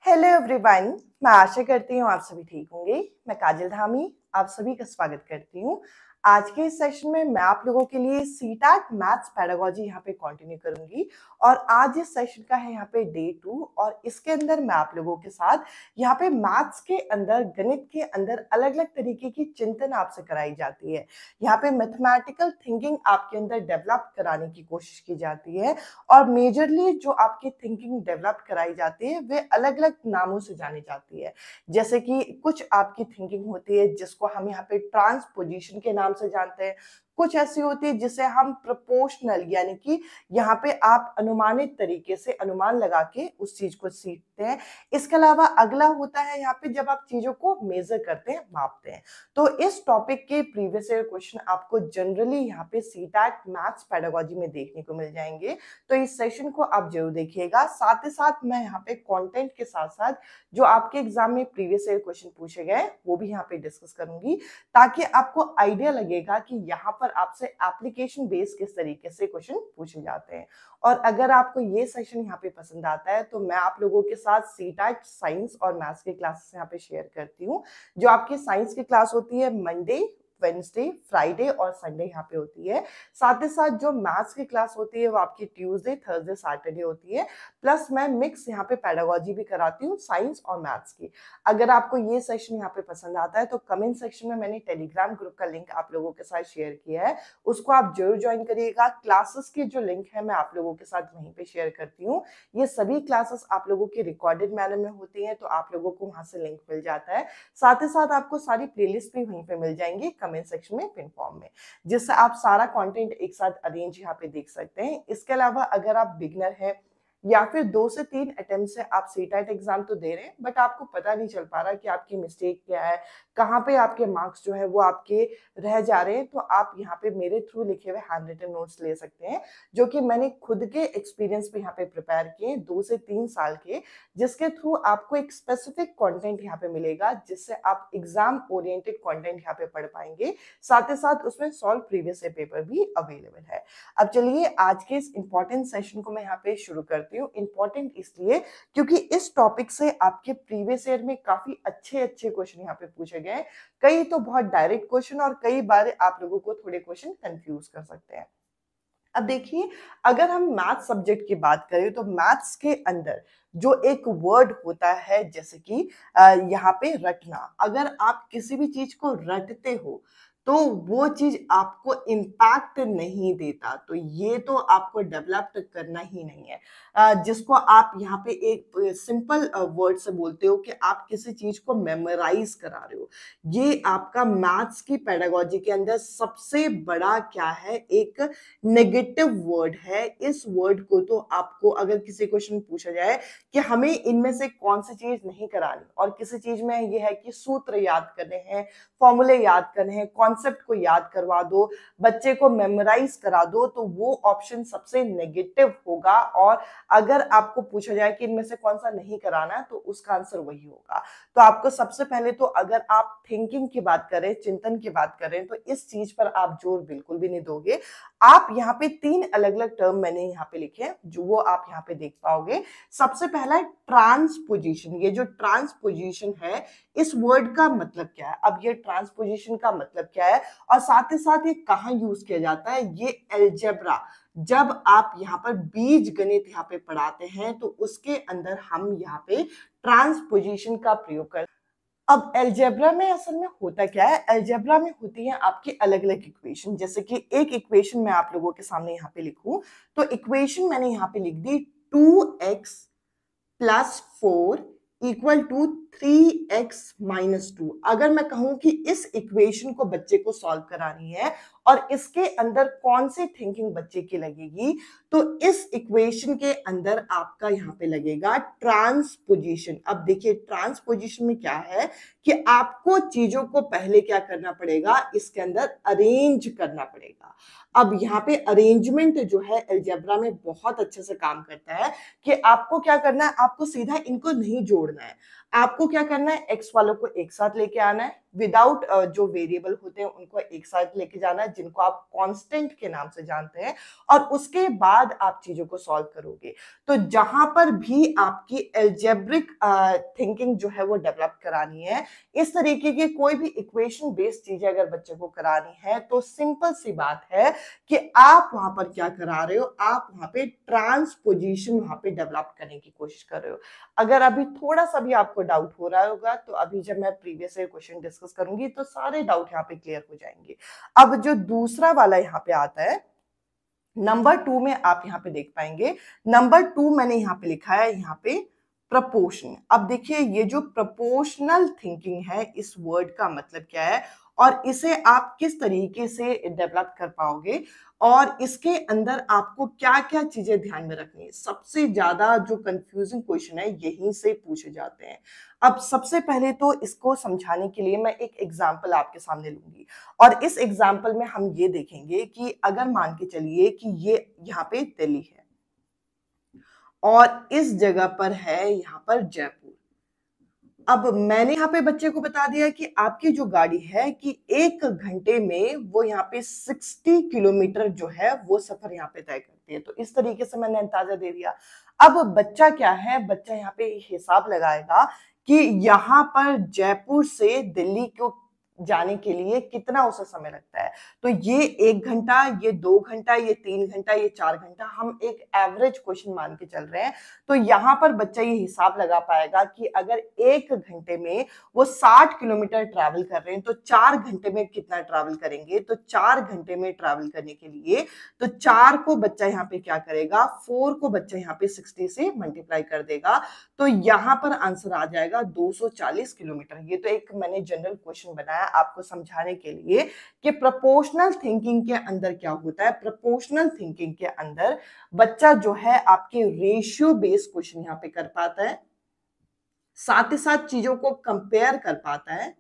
Hello everyone. मैं आशा करती हूँ आप सभी ठीक होंगे। मैं काजल धामी आप सभी का स्वागत करती हूँ। आज के इस सेशन में मैं आप लोगों के लिए सीटैट मैथ्स पेडागोजी यहाँ पे कंटिन्यू करूंगी और आज इस सेशन का है यहाँ पे डे 2 और इसके अंदर मैं आप लोगों के साथ यहाँ पे मैथ्स के अंदर गणित के अंदर अलग अलग तरीके की चिंतन आपसे कराई जाती है। यहाँ पे मैथमेटिकल थिंकिंग आपके अंदर डेवलप कराने की कोशिश की जाती है और मेजरली जो आपकी थिंकिंग डेवलप कराई जाती है वे अलग अलग नामों से जानी जाती है। जैसे कि कुछ आपकी थिंकिंग होती है जिसको हम यहाँ पे ट्रांसपोजिशन के नाम से जानते हैं, कुछ ऐसी होती है जिसे हम प्रोपोर्शनल यानी कि यहाँ पे आप अनुमानित तरीके से अनुमान लगा के उस चीज को सीखते हैं। इसके अलावा अगला होता है यहाँ पे जब आप चीजों को मेजर करते हैं, मापते हैं। तो इस टॉपिक के प्रीवियस ईयर क्वेश्चन आपको जनरली यहाँ पे सीटैट मैथ्स पेडागोजी में देखने को मिल जाएंगे, तो इस सेशन को आप जरूर देखिएगा। साथ ही साथ मैं यहाँ पे कंटेंट के साथ साथ जो आपके एग्जाम में प्रीवियस ईयर क्वेश्चन पूछे गए वो भी यहाँ पे डिस्कस करूंगी, ताकि आपको आइडिया लगेगा कि यहाँ पर आपसे एप्लीकेशन बेस्ड किस तरीके से क्वेश्चन पूछे जाते हैं। और अगर आपको ये सेशन यहाँ पे पसंद आता है तो मैं आप लोगों के साथ सीटैट साइंस और मैथ्स के क्लासेस यहाँ पे शेयर करती हूँ। जो आपकी साइंस की क्लास होती है मंडे, वेडनेसडे, फ्राइडे और संडे यहाँ पे होती है। साथ ही साथ जो मैथ्स की क्लास होती है वो आपकी ट्यूसडे, थर्सडे, सैटरडे होती है। प्लस मैं मिक्स यहाँ पे पेडागोजी भी कराती हूँ साइंस और मैथ्स की। अगर आपको ये सेशन यहाँ पे पसंद आता है तो कमेंट सेक्शन में मैंने टेलीग्राम ग्रुप का लिंक आप लोगों के साथ शेयर किया है, उसको आप जरूर ज्वाइन करिएगा। क्लासेस की जो लिंक है मैं आप लोगों के साथ वहीं पे शेयर करती हूँ। ये सभी क्लासेस आप लोगों की रिकॉर्डेड मैनर में होती है, तो आप लोगों को वहां से लिंक मिल जाता है। साथ ही साथ आपको सारी प्लेलिस्ट भी वहीं पे मिल जाएंगी कमेंट सेक्शन में पिन फॉर्म में, जिससे आप सारा कंटेंट एक साथ अरेंज यहाँ पे देख सकते हैं। इसके अलावा अगर आप बिगनर हैं या फिर 2 से 3 अटेम्प्ट से आप सीटेट एग्जाम तो दे रहे हैं बट आपको पता नहीं चल पा रहा कि आपकी मिस्टेक क्या है, कहाँ पे आपके मार्क्स जो है वो आपके रह जा रहे हैं, तो आप यहाँ पे मेरे थ्रू लिखे हुए हैंड रिटन नोट्स ले सकते हैं, जो कि मैंने खुद के एक्सपीरियंस पे यहाँ पे प्रिपेयर किए 2 से 3 साल के, जिसके थ्रू आपको एक स्पेसिफिक कंटेंट यहाँ पे मिलेगा जिससे आप एग्जाम ओरिएंटेड कंटेंट यहाँ पे पढ़ पाएंगे। साथ ही साथ उसमें सॉल्व प्रीवियस पेपर भी अवेलेबल है। अब चलिए आज के इस इंपॉर्टेंट सेशन को मैं यहाँ पे शुरू करती हूँ। इंपॉर्टेंट इसलिए क्योंकि इस टॉपिक से आपके प्रीवियस ईयर में काफी अच्छे क्वेश्चन यहाँ पे पूछे गए। कई तो बहुत डायरेक्ट क्वेश्चन और कई बार आप लोगों को थोड़े क्वेश्चन कंफ्यूज कर सकते हैं। अब देखिए, अगर हम मैथ्स सब्जेक्ट की बात करें तो मैथ्स के अंदर जो एक वर्ड होता है जैसे कि यहाँ पे रटना, अगर आप किसी भी चीज को रटते हो तो वो चीज आपको इम्पैक्ट नहीं देता, तो ये तो आपको डेवलप करना ही नहीं है। जिसको आप यहाँ पे एक सिंपल वर्ड से बोलते हो कि आप किसी चीज को मेमोराइज करा रहे हो, ये आपका मैथ्स की पेडागोजी के अंदर सबसे बड़ा क्या है, एक नेगेटिव वर्ड है। इस वर्ड को तो आपको अगर किसी क्वेश्चन पूछा जाए कि हमें इनमें से कौन सी चीज नहीं करानी और किसी चीज में ये है कि सूत्र याद करने हैं, फॉर्मूले याद करने हैं, कॉन्सेप्ट को याद करवा दो, बच्चे को मेमोराइज करा दो, तो वो ऑप्शन सबसे नेगेटिव होगा। और अगर आपको पूछा जाए कि इनमें से कौन सा नहीं कराना तो उसका आंसर वही होगा। तो आपको सबसे पहले तो अगर आप थिंकिंग की बात करें, चिंतन की बात करें, तो इस चीज पर आप जोर बिल्कुल भी नहीं दोगे। आप यहाँ पे 3 अलग अलग टर्म मैंने यहाँ पे लिखे हैं जो वो आप यहाँ पे देख पाओगे। सबसे पहला है ट्रांसपोजिशन। ये जो ट्रांसपोजिशन है इस वर्ड का मतलब क्या है, अब ये ट्रांसपोजिशन का मतलब क्या है और साथ ही साथ ये कहाँ यूज किया जाता है, ये अलजेब्रा, जब आप यहाँ पर बीज गणित यहाँ पे पढ़ाते हैं तो उसके अंदर हम यहाँ पे ट्रांसपोजिशन का प्रयोग करते हैं। अब अलजेब्रा में असल में होता क्या है, अलजेब्रा में होती है आपकी अलग अलग इक्वेशन। जैसे कि एक इक्वेशन मैं आप लोगों के सामने यहाँ पे लिखूं तो इक्वेशन मैंने यहाँ पे लिख दी 2x + 4 = 3x - 2। अगर मैं कहूं कि इस इक्वेशन को बच्चे को सॉल्व करानी है और इसके अंदर कौन सी थिंकिंग बच्चे की लगेगी, तो इस इक्वेशन के अंदर आपका यहाँ पे लगेगा ट्रांसपोजिशन। अब देखिए ट्रांसपोजिशन में क्या है कि आपको चीजों को पहले क्या करना पड़ेगा, इसके अंदर अरेंज करना पड़ेगा। अब यहाँ पे अरेंजमेंट जो है अलजेब्रा में बहुत अच्छे से काम करता है कि आपको क्या करना है, आपको सीधा इनको नहीं जोड़ना है, आपको क्या करना है, एक्स वालों को एक साथ लेके आना है, विदाउट जो वेरिएबल होते हैं उनको एक साथ लेके जाना है जिनको आप कांस्टेंट के नाम से जानते हैं, और उसके बाद बाद आप चीजों को सॉल्व करोगे। तो जहां पर भी आपकी एल्जेब्रिक थिंकिंग जो है वो डेवलप करानी है, इस तरीके की कोई भी इक्वेशन बेस्ड चीजें अगर बच्चे को करानी है, तो सिंपल सी बात है कि आप वहां पर क्या करा रहे हो, आप वहां पे ट्रांसपोजिशन वहां पे डेवलप करने की कोशिश कर रहे हो। अगर अभी थोड़ा सा भी आपको डाउट हो रहा होगा, तो अभी जब मैं प्रीवियस ईयर क्वेश्चन डिस्कस करूंगी तो सारे डाउट यहाँ पे क्लियर हो जाएंगे। अब जो दूसरा वाला यहाँ पे आता है नंबर 2 में, आप यहाँ पे देख पाएंगे नंबर 2 मैंने यहाँ पे लिखा है यहाँ पे प्रपोर्शन। अब देखिए ये जो प्रपोर्शनल थिंकिंग है, इस वर्ड का मतलब क्या है और इसे आप किस तरीके से डेवलप कर पाओगे और इसके अंदर आपको क्या क्या चीजें ध्यान में रखनी है। सबसे ज्यादा जो कंफ्यूजिंग क्वेश्चन है यहीं से पूछे जाते हैं। अब सबसे पहले तो इसको समझाने के लिए मैं एक एग्जाम्पल आपके सामने लूंगी और इस एग्जाम्पल में हम ये देखेंगे कि अगर मान के चलिए कि ये यहाँ पे दिल्ली है और इस जगह पर है यहाँ पर जयपुर। अब मैंने यहाँ पे बच्चे को बता दिया कि आपकी जो गाड़ी है कि 1 घंटे में वो यहाँ पे 60 किलोमीटर जो है वो सफर यहाँ पे तय करती है। तो इस तरीके से मैंने अंदाजा दे दिया। अब बच्चा क्या है, बच्चा यहाँ पे हिसाब लगाएगा कि यहाँ पर जयपुर से दिल्ली को जाने के लिए कितना उसे समय लगता है। तो ये 1 घंटा, ये 2 घंटा, ये 3 घंटा, ये 4 घंटा, हम एक एवरेज क्वेश्चन मान के चल रहे हैं। तो यहाँ पर बच्चा ये हिसाब लगा पाएगा कि अगर 1 घंटे में वो 60 किलोमीटर ट्रैवल कर रहे हैं तो 4 घंटे में कितना ट्रैवल करेंगे। तो 4 घंटे में ट्रैवल करने के लिए तो 4 को बच्चा यहाँ पे क्या करेगा, 4 को बच्चा यहाँ पे 60 से मल्टीप्लाई कर देगा। तो यहाँ पर आंसर आ जाएगा 240 किलोमीटर। ये तो एक मैंने जनरल क्वेश्चन बनाया आपको समझाने के लिए कि प्रोपोर्शनल थिंकिंग के अंदर क्या होता है। प्रोपोर्शनल थिंकिंग के अंदर बच्चा जो है आपके रेशियो बेस्ड क्वेश्चन यहाँ पे कर पाता है, साथ ही साथ चीजों को कंपेयर कर पाता है।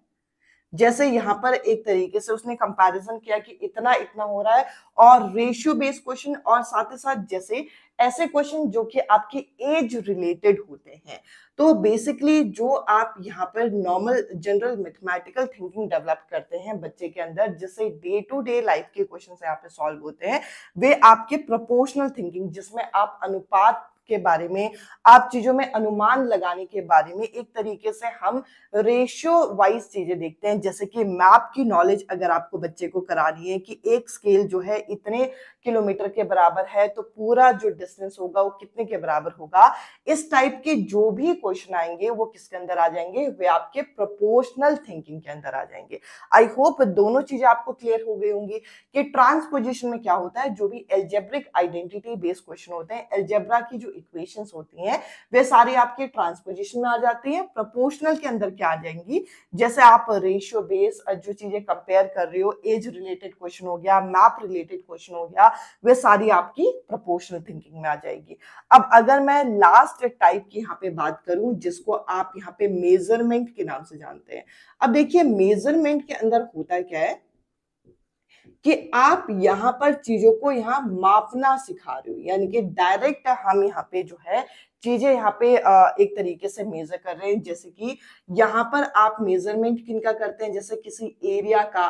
जैसे यहाँ पर एक तरीके से उसने कंपैरिजन किया कि इतना इतना हो रहा है, और रेशियो बेस्ड क्वेश्चन, और साथ ही साथ जैसे ऐसे क्वेश्चन जो कि आपके एज रिलेटेड होते हैं। तो बेसिकली जो आप यहाँ पर normal general mathematical thinking develop करते हैं बच्चे के अंदर, जिससे डे टू डे लाइफ के क्वेश्चन यहाँ पे सॉल्व होते हैं, वे आपके प्रोपोर्शनल थिंकिंग, जिसमें आप अनुपात के बारे में, आप चीजों में अनुमान लगाने के बारे में, एक तरीके से हम रेशियो वाइज चीजें देखते हैं। जैसे कि मैप की नॉलेज अगर आपको बच्चे को करानी है कि एक स्केल जो है इतने किलोमीटर के बराबर है, तो पूरा जो डिस्टेंस होगा वो कितने के बराबर होगा। इस टाइप के जो भी क्वेश्चन आएंगे वो किसके अंदर आ जाएंगे, वे आपके प्रोपोर्शनल थिंकिंग के अंदर आ जाएंगे। आई होप दोनों चीजें आपको क्लियर हो गई होंगी कि ट्रांसपोजिशन में क्या होता है। जो भी एल्जेब्रिक आइडेंटिटी बेस्ड क्वेश्चन होते हैं, एल्जेब्रा की जो इक्वेशंस होती हैं वे सारी आपके ट्रांसपोजिशन में आ जाती हैं। प्रोपोर्शनल के अंदर क्या आ जाएंगी, जैसे आप रेशियो बेस जो चीजें कंपेयर कर रहे हो, एज रिलेटेड क्वेश्चन हो गया, मैप रिलेटेड क्वेश्चन हो गया, वे सारी आपकी प्रोपोर्शनल थिंकिंग में आ जाएगी। अब अगर मैं लास्ट टाइप की यहाँ पे बात करूं, जिसको आप यहाँ पे मेजरमेंट के नाम से जानते हैं। अब देखिए मेजरमेंट के अंदर होता क्या है कि आप यहाँ पर चीजों को यहाँ मापना सिखा रहे हो, यानी कि डायरेक्ट हम यहाँ पे जो है चीजें यहाँ पे एक तरीके से मेजर कर रहे हैं। जैसे कि यहाँ पर आप मेजरमेंट किनका करते हैं, जैसे किसी एरिया का,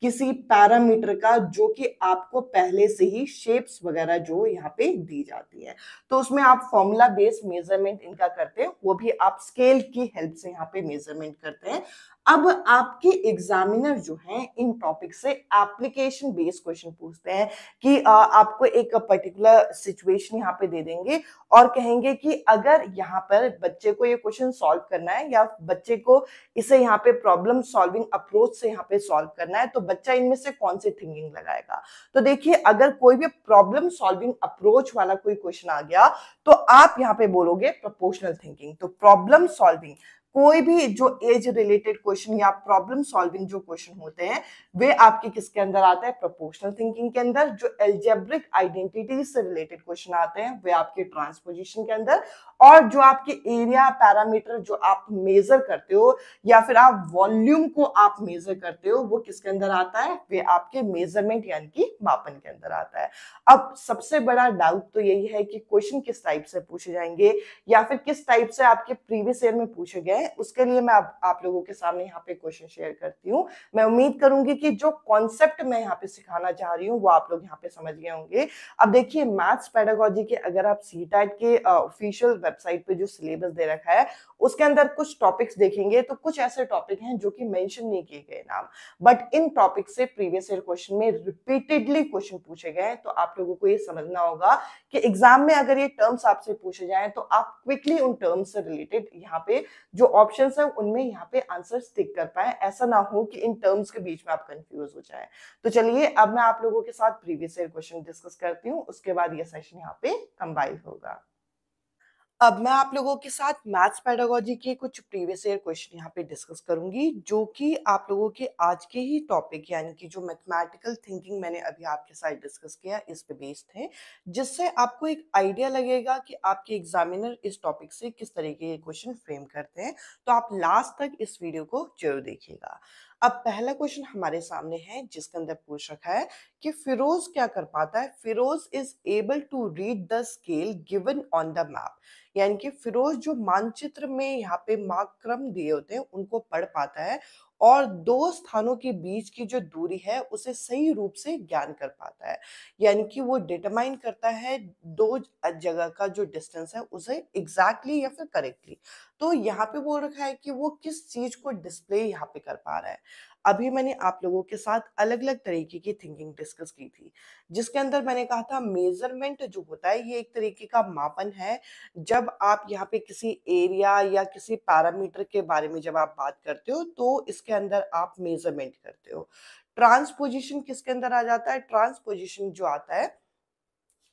किसी पैरामीटर का, जो कि आपको पहले से ही शेप्स वगैरह जो यहाँ पे दी जाती है, तो उसमें आप फॉर्मूला बेस्ड मेजरमेंट इनका करते हैं, वो भी आप स्केल की हेल्प से यहाँ पे मेजरमेंट करते हैं। अब आपके एग्जामिनर जो हैं इन टॉपिक से एप्लीकेशन बेस्ड क्वेश्चन पूछते हैं कि आपको एक पर्टिकुलर सिचुएशन यहाँ पे दे देंगे और कहेंगे कि अगर यहाँ पर बच्चे को ये क्वेश्चन सॉल्व करना है, या बच्चे को इसे यहाँ पे प्रॉब्लम सॉल्विंग अप्रोच से यहाँ पे सॉल्व करना है, तो बच्चा इनमें से कौन सी थिंकिंग लगाएगा। तो देखिए अगर कोई भी प्रॉब्लम सॉल्विंग अप्रोच वाला कोई क्वेश्चन आ गया, तो आप यहाँ पे बोलोगे प्रोपोर्शनल थिंकिंग। तो प्रॉब्लम सॉल्विंग, कोई भी जो एज रिलेटेड क्वेश्चन या प्रॉब्लम सॉल्विंग जो क्वेश्चन होते हैं, वे आपके किसके अंदर आते हैं, प्रोपोर्शनल थिंकिंग के अंदर। जो एल्जेब्रिक आइडेंटिटी से रिलेटेड क्वेश्चन आते हैं वे आपके ट्रांसपोजिशन के अंदर। और जो आपके एरिया पैरामीटर जो आप मेजर करते हो, या फिर आप वॉल्यूम को आप मेजर करते हो, वो किसके अंदर आता है, वे आपके मेजरमेंट यानी कि मापन के अंदर आता है। अब सबसे बड़ा डाउट तो यही है कि क्वेश्चन किस टाइप से पूछे जाएंगे, या फिर किस टाइप से आपके प्रीवियस ईयर में पूछे गए, हैं, उसके लिए मैं आप लोगों के सामने यहाँ पे क्वेश्चन शेयर करती हूँ। मैं उम्मीद करूंगी कि जो कॉन्सेप्ट मैं यहाँ पे सिखाना चाह रही हूँ वो आप लोग यहाँ पे समझ गए होंगे। अब देखिए, मैथ्स पेडागोजी के अगर आप सीटेट के ऑफिशियल वेबसाइट पे जो सिलेबस दे रखा है उसके अंदर कुछ टॉपिक्स देखेंगे तो कुछ ऐसे टॉपिक हैं जो कि मेंशन नहीं किए गए नाम, बट इन टॉपिक से प्रीवियस ईयर क्वेश्चन में रिपीटेडली क्वेश्चन पूछे गए हैं। तो आप लोगों को ये समझना होगा कि एग्जाम में अगर ये टर्म्स आपसे पूछे जाएं तो आप क्विकली उन टर्म्स से रिलेटेड यहाँ पे जो ऑप्शंस है उनमें यहाँ पे आंसर टिक कर पाए, ऐसा ना हो कि इन टर्म्स के बीच में आप कंफ्यूज हो जाए। तो चलिए अब मैं आप लोगों के साथ प्रीवियस ईयर क्वेश्चन डिस्कस करती हूँ, उसके बाद ये सेशन यहाँ पे कंबाइन होगा। अब मैं आप लोगों के साथ मैथ्स पेडागोजी के कुछ प्रीवियस ईयर क्वेश्चन यहाँ पे डिस्कस करूंगी जो कि आप लोगों के आज के ही टॉपिक यानी कि जो मैथमेटिकल थिंकिंग मैंने अभी आपके साथ डिस्कस किया इस पे बेस्ड है, जिससे आपको एक आइडिया लगेगा कि आपके एग्जामिनर इस टॉपिक से किस तरीके के क्वेश्चन फ्रेम करते हैं। तो आप लास्ट तक इस वीडियो को जरूर देखिएगा। अब पहला क्वेश्चन हमारे सामने है जिसके अंदर पूछ रखा है कि फिरोज क्या कर पाता है। Firoz is able to read the scale given on the map, यानी कि फिरोज जो मानचित्र में यहाँ पे मार्क क्रम दिए होते हैं उनको पढ़ पाता है और दो स्थानों के बीच की जो दूरी है उसे सही रूप से ज्ञान कर पाता है, यानी कि वो डिटरमाइन करता है दो जगह का जो डिस्टेंस है उसे एग्जैक्टली या फिर करेक्टली। तो यहाँ पे बोल रखा है कि वो किस चीज को डिस्प्ले यहाँ पे कर पा रहा है। अभी मैंने आप लोगों के साथ अलग अलग तरीके की थिंकिंग डिस्कस की थी, जिसके अंदर मैंने कहा था मेजरमेंट जो होता है ये एक तरीके का मापन है। जब आप यहाँ पे किसी एरिया या किसी पैरामीटर के बारे में जब आप बात करते हो तो इसके अंदर आप मेजरमेंट करते हो। ट्रांसपोजिशन किसके अंदर आ जाता है? ट्रांसपोजिशन जो आता है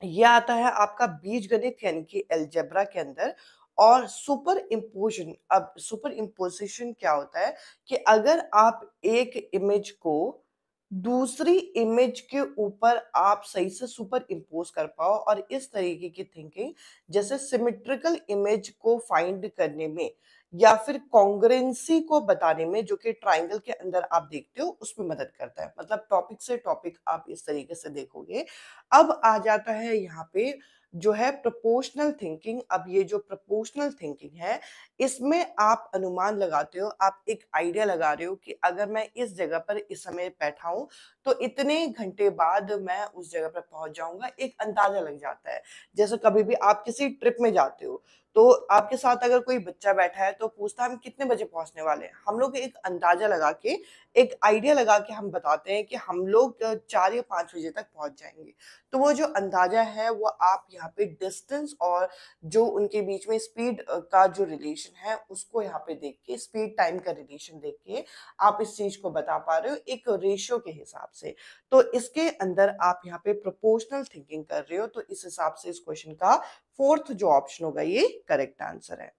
ये आता है आपका बीजगणित यानी कि अलजेब्रा के अंदर। और सुपर इम्पोजिशन, अब सुपर इम्पोजिशन क्या होता है कि अगर आप एक इमेज को दूसरी इमेज के ऊपर आप सही से सुपर इम्पोज कर पाओ और इस तरीके की थिंकिंग जैसे सिमेट्रिकल इमेज को फाइंड करने में या फिर कॉन्ग्रुएंसी को बताने में जो कि ट्राइंगल के अंदर आप देखते हो उसमें मदद करता है। मतलब टॉपिक से टॉपिक आप इस तरीके से देखोगे। अब आ जाता है यहाँ पे जो है प्रोपोर्शनल थिंकिंग। अब ये जो प्रोपोर्शनल थिंकिंग है इसमें आप अनुमान लगाते हो, आप एक आइडिया लगा रहे हो कि अगर मैं इस जगह पर इस समय बैठा हूं तो इतने घंटे बाद मैं उस जगह पर पहुंच जाऊंगा, एक अंदाजा लग जाता है। जैसे कभी भी आप किसी ट्रिप में जाते हो तो आपके साथ अगर कोई बच्चा बैठा है तो पूछता है हम कितने बजे पहुंचने वाले हैं, हम लोग एक अंदाजा लगा के एक आइडिया लगा के हम बताते हैं कि हम लोग 4 या 5 बजे तक पहुंच जाएंगे। तो वो जो अंदाजा है वो आप यहाँ पे डिस्टेंस और जो उनके बीच में स्पीड का जो रिलेशन है उसको यहाँ पे देख के, स्पीड टाइम का रिलेशन देख के आप इस चीज को बता पा रहे हो एक रेशियो के हिसाब से। तो इसके अंदर आप यहाँ पे प्रोपोर्शनल थिंकिंग कर रहे हो, तो इस हिसाब से इस क्वेश्चन का फोर्थ जो ऑप्शन होगा ये करेक्ट आंसर है।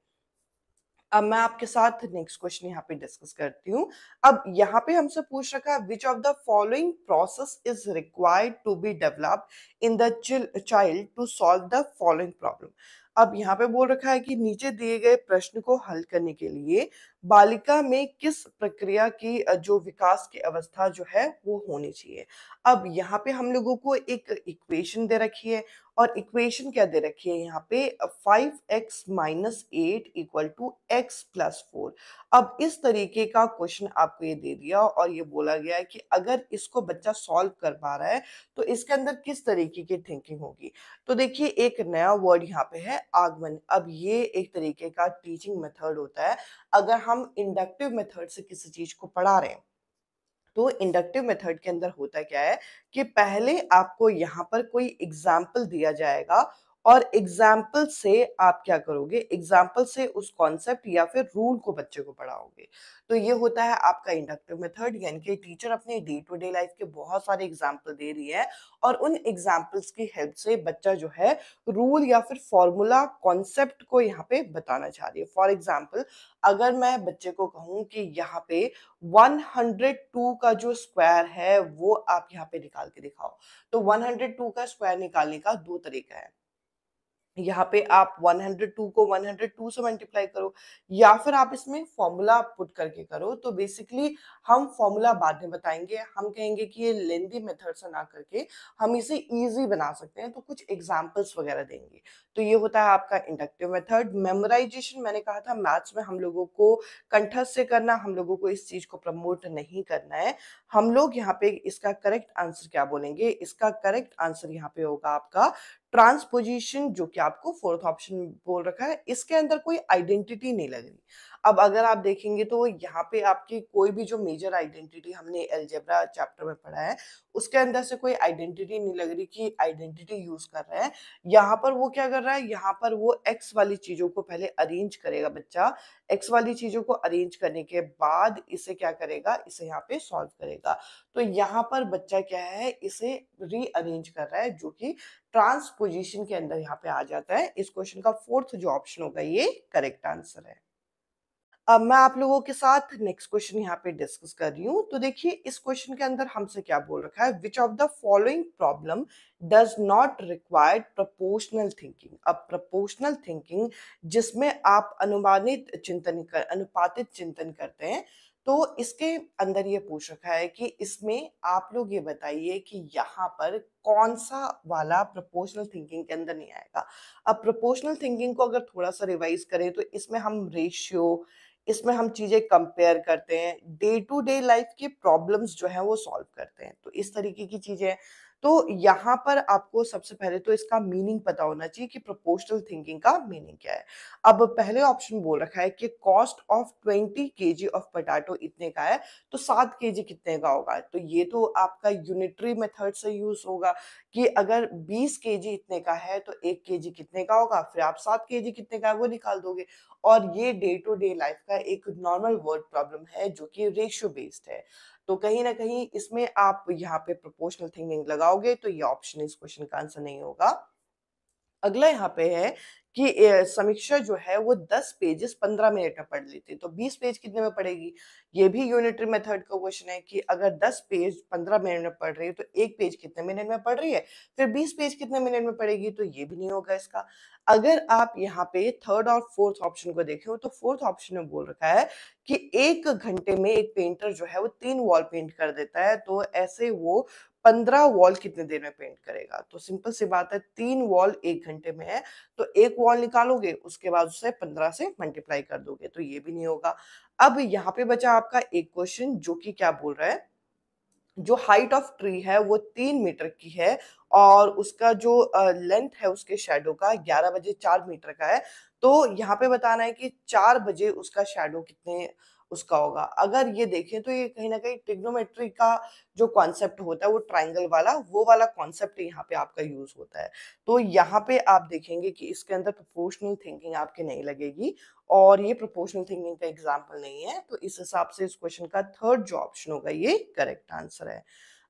अब मैं आपके साथ नेक्स्ट क्वेश्चन यहाँ पे डिस्कस करती हूँ। अब यहाँ पे हमसे पूछ रखा है which of the following process is required to be developed in the child to solve the following problem. अब यहाँ पे बोल रखा है कि नीचे दिए गए प्रश्न को हल करने के लिए बालिका में किस प्रक्रिया की जो विकास की अवस्था जो है वो होनी चाहिए। अब यहाँ पे हम लोगों को एक इक्वेशन दे रखी है और इक्वेशन क्या दे रखी है यहाँ पे 5x-8 इक्वल टू x+4। अब इस तरीके का क्वेश्चन आपको ये दे दिया और ये बोला गया है कि अगर इसको बच्चा सॉल्व कर पा रहा है तो इसके अंदर किस तरीके की थिंकिंग होगी। तो देखिए एक नया वर्ड यहाँ पे है आगमन। अब ये एक तरीके का टीचिंग मेथड होता है। अगर हम इंडक्टिव मेथड से किसी चीज को पढ़ा रहे हैं तो इंडक्टिव मेथड के अंदर होता क्या है कि पहले आपको यहाँ पर कोई एग्जाम्पल दिया जाएगा और एग्जाम्पल से आप क्या करोगे, एग्जाम्पल से उस कॉन्सेप्ट या फिर रूल को बच्चे को पढ़ाओगे। तो ये होता है आपका इंडक्टिव मेथड, यानी कि टीचर अपने डे टू डे लाइफ के बहुत सारे एग्जाम्पल दे रही है और उन एग्जाम्पल्स की हेल्प से बच्चा जो है रूल या फिर फॉर्मूला कॉन्सेप्ट को यहाँ पे बताना चाह रही है। फॉर एग्जाम्पल अगर मैं बच्चे को कहूँ कि यहाँ पे 102 का जो स्क्वायर है वो आप यहाँ पे निकाल के दिखाओ, तो 102 का स्क्वायर निकालने का दो तरीका है। यहाँ पे आप 102 को 102 से मल्टीप्लाई करो, या फिर आप इसमें फॉर्मूला पुट करके करो। तो बेसिकली हम फॉर्मूला बाद में बताएंगे, हम कहेंगे कि ये लेंदी मेथड से ना करके हम इसे इजी बना सकते हैं, तो कुछ एग्जांपल्स वगैरह देंगे। तो ये होता है आपका इंडक्टिव मेथड। मेमोराइजेशन मैंने कहा था मैथ्स में हम लोगों को कंठस्थ से करना, हम लोगों को इस चीज को प्रमोट नहीं करना है। हम लोग यहाँ पे इसका करेक्ट आंसर क्या बोलेंगे, इसका करेक्ट आंसर यहाँ पे होगा आपका ट्रांसपोजिशन, जो कि आपको फोर्थ ऑप्शन बोल रखा है। इसके अंदर कोई आइडेंटिटी नहीं लग रही। अब अगर आप देखेंगे तो यहाँ पे आपकी कोई भी जो मेजर आइडेंटिटी हमने अलजेब्रा चैप्टर में पढ़ा है, उसके अंदर से कोई आइडेंटिटी नहीं लग रही कि आइडेंटिटी यूज कर रहा है। यहाँ पर वो क्या कर रहा है, यहाँ पर वो एक्स वाली चीजों को पहले अरेंज करेगा बच्चा। एक्स वाली चीजों को अरेंज करने के बाद इसे क्या करेगा, इसे यहाँ पे सॉल्व करेगा। तो यहाँ पर बच्चा क्या है, इसे रीअरेंज कर रहा है, जो कि ट्रांसपोजिशन के अंदर यहाँ पे आ जाता है। इस क्वेश्चन का फोर्थ जो ऑप्शन होगा ये करेक्ट आंसर है। अब मैं आप लोगों के साथ नेक्स्ट क्वेश्चन यहाँ पे डिस्कस कर रही हूँ। तो देखिए इस क्वेश्चन के अंदर हमसे क्या बोल रखा है, which of the following problem does not require proportional thinking. अब प्रपोर्शनल थिंकिंग जिसमें आप अनुपातित चिंतन करते हैं, तो इसके अंदर ये पूछ रखा है कि इसमें आप लोग ये बताइए कि यहाँ पर कौन सा वाला प्रोपोर्शनल थिंकिंग के अंदर नहीं आएगा। अब प्रोपोर्शनल थिंकिंग को अगर थोड़ा सा रिवाइज करें तो इसमें हम रेशियो, इसमें हम चीजें कंपेयर करते हैं, डे टू डे लाइफ की प्रॉब्लम्स जो है वो सॉल्व करते हैं, तो इस तरीके की चीजें हैं। तो यहाँ पर आपको सबसे पहले तो इसका मीनिंग पता होना चाहिए कि प्रोपोर्शनल थिंकिंग का मीनिंग क्या है। अब पहले ऑप्शन बोल रखा है कि cost of 20 kg of potato इतने का है, तो 7 kg कितने का होगा। तो ये तो आपका यूनिटरी मेथड से यूज होगा कि अगर 20 kg इतने का है तो 1 kg कितने का होगा, फिर आप 7 kg कितने का है वो निकाल दोगे। और ये डे टू डे लाइफ का एक नॉर्मल वर्ड प्रॉब्लम है जो कि रेशियो बेस्ड है। तो कहीं ना कहीं इसमें आप यहाँ पे प्रोपोर्शनल थिंकिंग लगाओगे तो ये ऑप्शन इस क्वेश्चन का आंसर नहीं होगा। अगला यहाँ पे है कि समीक्षा जो है वो 10 पेजेस 15 मिनट में पढ़ लेती है, तो 20 पेज कितने में पढ़ेगी। ये भी यूनिटरी मेथड का क्वेश्चन है कि अगर 10 पेज 15 मिनट में पढ़ रही है तो एक पेज कितने मिनट में पढ़ रही है, फिर 20 पेज कितने मिनट में पढ़ेगी, तो ये भी नहीं होगा इसका। अगर आप यहाँ पे थर्ड और फोर्थ ऑप्शन को देखें तो फोर्थ ऑप्शन में बोल रखा है कि 1 घंटे में एक पेंटर जो है वो 3 वॉल पेंट कर देता है, तो ऐसे वो 15 वॉल कितने देर में पेंट करेगा। तो सिंपल सी बात है, 3 वॉल 1 घंटे में है, तो एक वॉल निकालोगे उसके बाद उसे 15 से मल्टीप्लाई कर दोगे, तो ये भी नहीं होगा। अब यहाँ पे बचा आपका एक क्वेश्चन जो कि क्या बोल रहा है, जो हाइट ऑफ ट्री है वो 3 मीटर की है और उसका जो लेंथ है उसके शेडो का 11 बजे 4 मीटर का है। तो यहाँ पे बताना है कि 4 बजे उसका शेडो कितने उसका होगा। अगर ये देखें तो ये कहीं ना कहीं ट्रिग्नोमेट्री का जो कॉन्सेप्ट होता है वो ट्राइंगल वाला, वो वाला कॉन्सेप्ट यहाँ पे आपका यूज होता है। तो यहाँ पे आप देखेंगे कि इसके अंदर प्रोपोर्शनल थिंकिंग आपके नहीं लगेगी और ये प्रोपोर्शनल थिंकिंग का एग्जाम्पल नहीं है। तो इस हिसाब से इस क्वेश्चन का थर्ड जो ऑप्शन होगा ये करेक्ट आंसर है।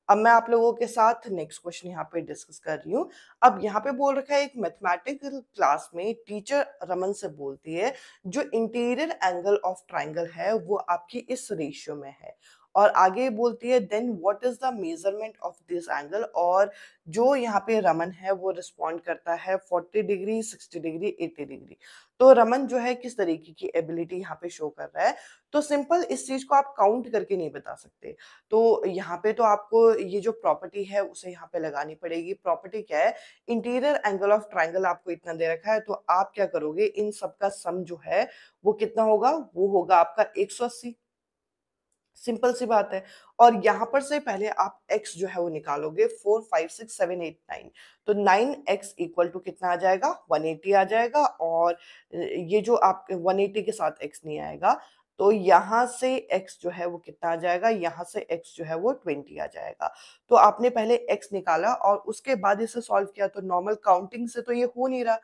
अब मैं आप लोगों के साथ नेक्स्ट क्वेश्चन यहाँ पे डिस्कस कर रही हूँ। अब यहाँ पे बोल रखा है एक मैथमेटिकल क्लास में टीचर रमन से बोलती है जो इंटीरियर एंगल ऑफ ट्राइंगल है वो आपकी इस रेशियो में है, और आगे बोलती है then what is the measurement of this angle. और जो यहाँ पे रमन है वो रिस्पॉन्ड करता है 40 डिग्री 60 डिग्री 80 डिग्री। तो रमन जो है किस तरीके की एबिलिटी यहाँ पे शो कर रहा है, तो सिंपल इस चीज को आप काउंट करके नहीं बता सकते। तो यहाँ पे तो आपको ये जो प्रॉपर्टी है उसे यहाँ पे लगानी पड़ेगी। प्रॉपर्टी क्या है, इंटीरियर एंगल ऑफ ट्राइंगल आपको इतना दे रखा है, तो आप क्या करोगे, इन सबका सम जो है वो कितना होगा, वो होगा आपका 180। सिंपल सी बात है। और यहां पर से पहले आप x जो है वो निकालोगे, 4 5 6 7 8 9, तो 9x इक्वल टू कितना आ जाएगा, 180 आ जाएगा। और ये जो आप 180 के साथ x नहीं आएगा, तो यहां से x जो है वो कितना आ जाएगा, यहां से x जो है वो 20 आ जाएगा। तो आपने पहले x निकाला और उसके बाद इसे सॉल्व किया, तो नॉर्मल काउंटिंग से तो ये हो नहीं रहा।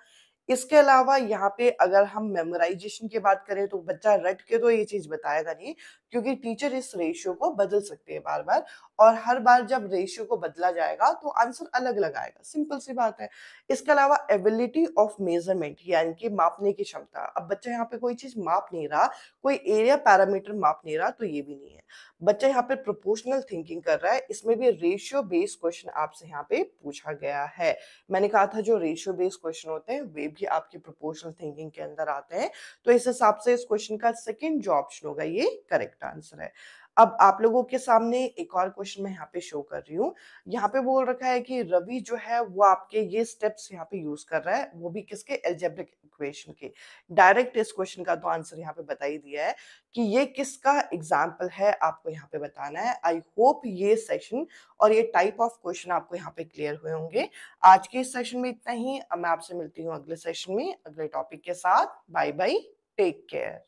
इसके अलावा यहाँ पे अगर हम मेमोराइजेशन की बात करें तो बच्चा रट के तो ये चीज बताएगा नहीं, क्योंकि टीचर इस रेशियो को बदल सकते हैं बार बार, और हर बार जब रेशियो को बदला जाएगा तो आंसर अलग अलग आएगा, सिंपल सी बात है। इसके अलावा एबिलिटी ऑफ मेजरमेंट यानी कि मापने की क्षमता, अब बच्चा यहाँ पे कोई चीज माप नहीं रहा, कोई एरिया पैरामीटर माप नहीं रहा, तो ये भी नहीं है। बच्चा यहाँ पे प्रोपोर्शनल थिंकिंग कर रहा है, इसमें भी रेशियो बेस्ड क्वेश्चन आपसे यहाँ पे पूछा गया है। मैंने कहा था जो रेशियो बेस्ड क्वेश्चन होते हैं वे भी आपकी प्रोपोर्शनल थिंकिंग के अंदर आते हैं, तो इस हिसाब से इस क्वेश्चन का सेकंड जो ऑप्शन होगा ये करेक्ट आंसर है। अब आप लोगों के सामने एक और क्वेश्चन मैं यहाँ पे शो कर रही हूँ। यहाँ पे बोल रखा है कि रवि जो है वो आपके ये स्टेप्स यहाँ पे यूज कर रहा है, वो भी किसके, एल्जेब्रिक इक्वेशन के। डायरेक्ट इस क्वेश्चन का तो आंसर यहाँ पे बता ही दिया है कि ये किसका एग्जाम्पल है, आपको यहाँ पे बताना है। आई होप ये सेशन और ये टाइप ऑफ क्वेश्चन आपको यहाँ पे क्लियर हुए होंगे। आज के इस सेशन में इतना ही, अब मैं आपसे मिलती हूँ अगले सेशन में अगले टॉपिक के साथ। Bye bye, take care.